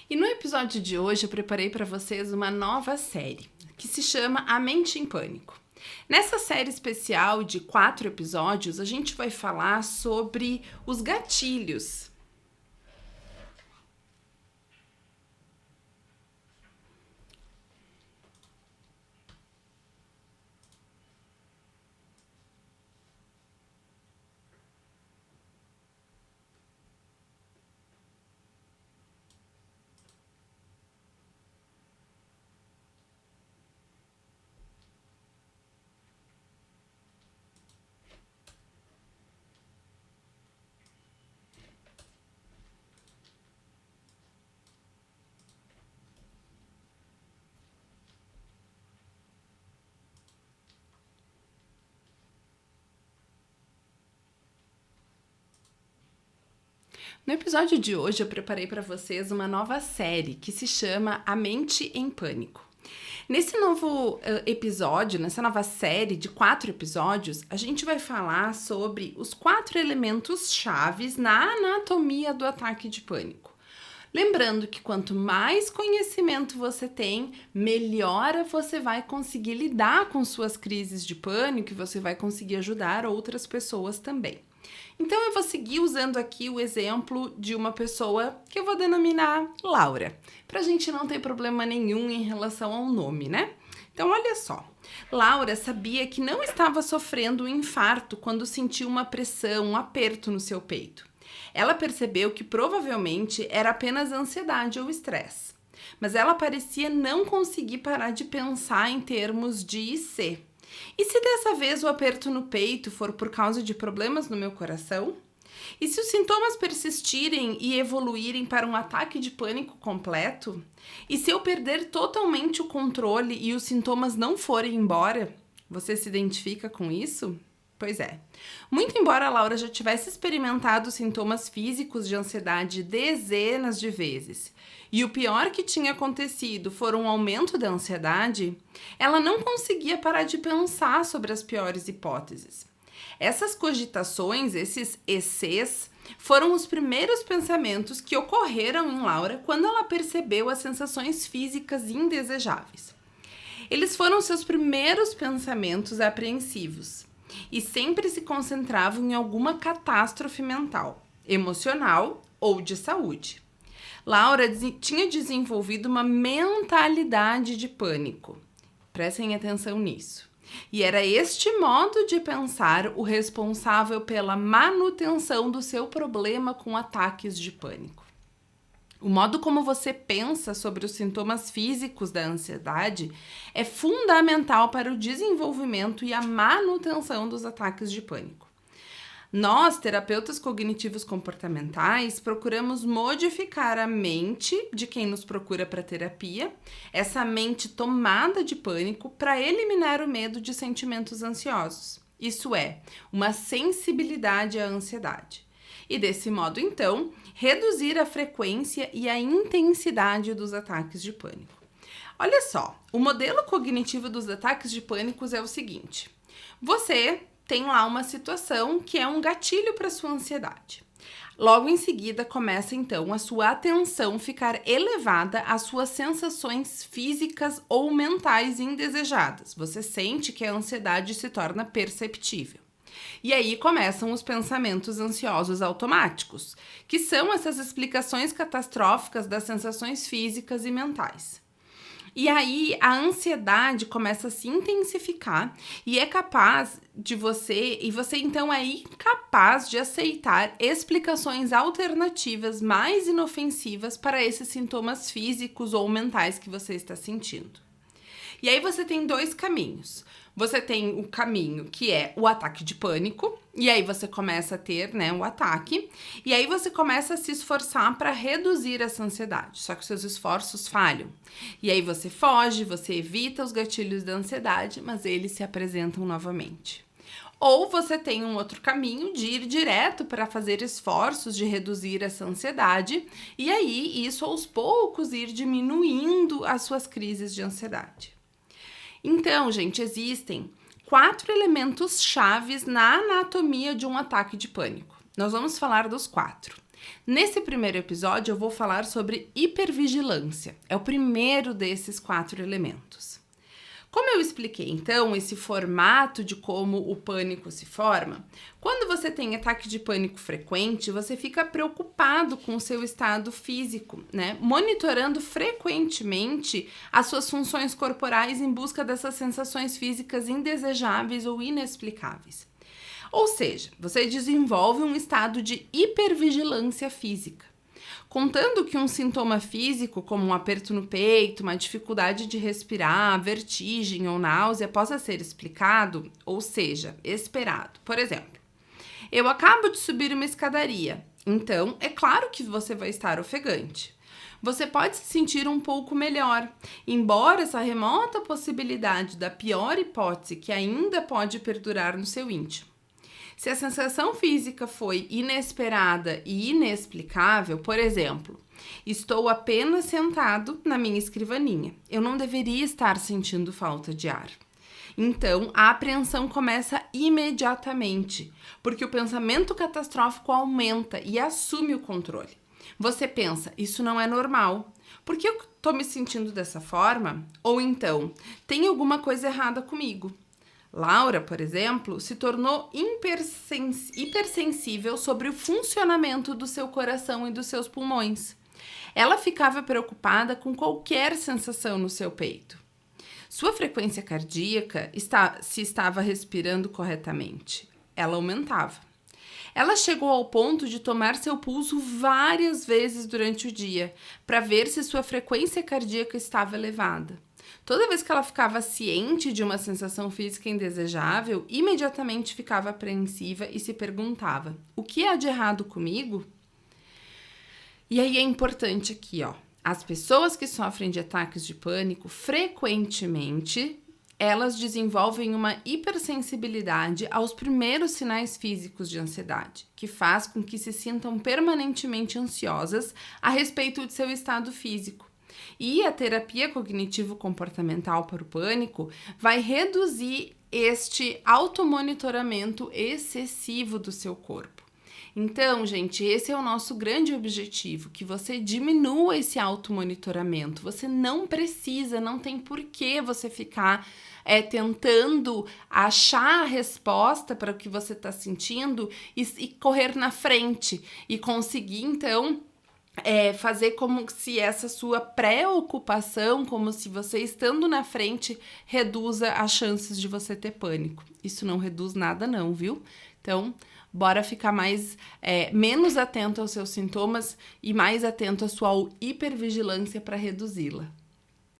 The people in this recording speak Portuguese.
E no episódio de hoje eu preparei para vocês uma nova série, que se chama A Mente em Pânico. Nessa série especial de 4 episódios, a gente vai falar sobre os gatilhos. No episódio de hoje eu preparei para vocês uma nova série que se chama A Mente em Pânico. Nesse novo episódio, nessa nova série de 4 episódios, a gente vai falar sobre os 4 elementos chaves na anatomia do ataque de pânico. Lembrando que quanto mais conhecimento você tem, melhor você vai conseguir lidar com suas crises de pânico e você vai conseguir ajudar outras pessoas também. Então eu vou seguir usando aqui o exemplo de uma pessoa que eu vou denominar Laura, pra gente não ter problema nenhum em relação ao nome, né? Então olha só, Laura sabia que não estava sofrendo um infarto quando sentiu uma pressão, um aperto no seu peito. Ela percebeu que provavelmente era apenas ansiedade ou estresse, mas ela parecia não conseguir parar de pensar em termos de IC. E se dessa vez o aperto no peito for por causa de problemas no meu coração? E se os sintomas persistirem e evoluírem para um ataque de pânico completo? E se eu perder totalmente o controle e os sintomas não forem embora? Você se identifica com isso? Pois é. Muito embora a Laura já tivesse experimentado sintomas físicos de ansiedade dezenas de vezes, e o pior que tinha acontecido for um aumento da ansiedade, ela não conseguia parar de pensar sobre as piores hipóteses. Essas cogitações, esses ECs, foram os primeiros pensamentos que ocorreram em Laura quando ela percebeu as sensações físicas indesejáveis. Eles foram seus primeiros pensamentos apreensivos e sempre se concentravam em alguma catástrofe mental, emocional ou de saúde. Laura tinha desenvolvido uma mentalidade de pânico. Prestem atenção nisso. E era este modo de pensar o responsável pela manutenção do seu problema com ataques de pânico. O modo como você pensa sobre os sintomas físicos da ansiedade é fundamental para o desenvolvimento e a manutenção dos ataques de pânico. Nós, terapeutas cognitivos comportamentais, procuramos modificar a mente de quem nos procura para terapia, essa mente tomada de pânico, para eliminar o medo de sentimentos ansiosos. Isso é, uma sensibilidade à ansiedade. E desse modo, então, reduzir a frequência e a intensidade dos ataques de pânico. Olha só, o modelo cognitivo dos ataques de pânico é o seguinte: você tem lá uma situação que é um gatilho para sua ansiedade. Logo em seguida, começa então a sua atenção ficar elevada às suas sensações físicas ou mentais indesejadas. Você sente que a ansiedade se torna perceptível. E aí começam os pensamentos ansiosos automáticos, que são essas explicações catastróficas das sensações físicas e mentais. E aí a ansiedade começa a se intensificar e é capaz de você então é incapaz de aceitar explicações alternativas mais inofensivas para esses sintomas físicos ou mentais que você está sentindo. E aí você tem 2 caminhos. Você tem o caminho que é o ataque de pânico, e aí você começa a ter, o ataque, e aí você começa a se esforçar para reduzir essa ansiedade, só que seus esforços falham. E aí você foge, você evita os gatilhos da ansiedade, mas eles se apresentam novamente. Ou você tem um outro caminho de ir direto para fazer esforços de reduzir essa ansiedade, e aí isso aos poucos ir diminuindo as suas crises de ansiedade. Então, gente, existem 4 elementos chaves na anatomia de um ataque de pânico. Nós vamos falar dos 4. Nesse primeiro episódio, eu vou falar sobre hipervigilância. É o primeiro desses 4 elementos. Como eu expliquei, então, esse formato de como o pânico se forma, quando você tem ataque de pânico frequente, você fica preocupado com o seu estado físico, né? Monitorando frequentemente as suas funções corporais em busca dessas sensações físicas indesejáveis ou inexplicáveis. Ou seja, você desenvolve um estado de hipervigilância física. Contando que um sintoma físico, como um aperto no peito, uma dificuldade de respirar, vertigem ou náusea, possa ser explicado, ou seja, esperado. Por exemplo, eu acabo de subir uma escadaria, então é claro que você vai estar ofegante. Você pode se sentir um pouco melhor, embora essa remota possibilidade da pior hipótese que ainda pode perdurar no seu íntimo. Se a sensação física foi inesperada e inexplicável, por exemplo, estou apenas sentado na minha escrivaninha. Eu não deveria estar sentindo falta de ar. Então, a apreensão começa imediatamente, porque o pensamento catastrófico aumenta e assume o controle. Você pensa, isso não é normal. Por que eu estou me sentindo dessa forma? Ou então, tem alguma coisa errada comigo? Laura, por exemplo, se tornou hipersensível sobre o funcionamento do seu coração e dos seus pulmões. Ela ficava preocupada com qualquer sensação no seu peito. Sua frequência cardíaca, se estava respirando corretamente, ela aumentava. Ela chegou ao ponto de tomar seu pulso várias vezes durante o dia para ver se sua frequência cardíaca estava elevada. Toda vez que ela ficava ciente de uma sensação física indesejável, imediatamente ficava apreensiva e se perguntava: o que há de errado comigo? E aí é importante aqui, as pessoas que sofrem de ataques de pânico, frequentemente, elas desenvolvem uma hipersensibilidade aos primeiros sinais físicos de ansiedade, que faz com que se sintam permanentemente ansiosas a respeito de seu estado físico. E a terapia cognitivo-comportamental para o pânico vai reduzir este automonitoramento excessivo do seu corpo. Então, gente, esse é o nosso grande objetivo, que você diminua esse automonitoramento. Você não precisa, não tem por que você ficar tentando achar a resposta para o que você está sentindo e correr na frente e conseguir, então, fazer como se essa sua preocupação, como se você estando na frente, reduza as chances de você ter pânico. Isso não reduz nada não, viu? Então, bora ficar menos atento aos seus sintomas e mais atento à sua hipervigilância para reduzi-la.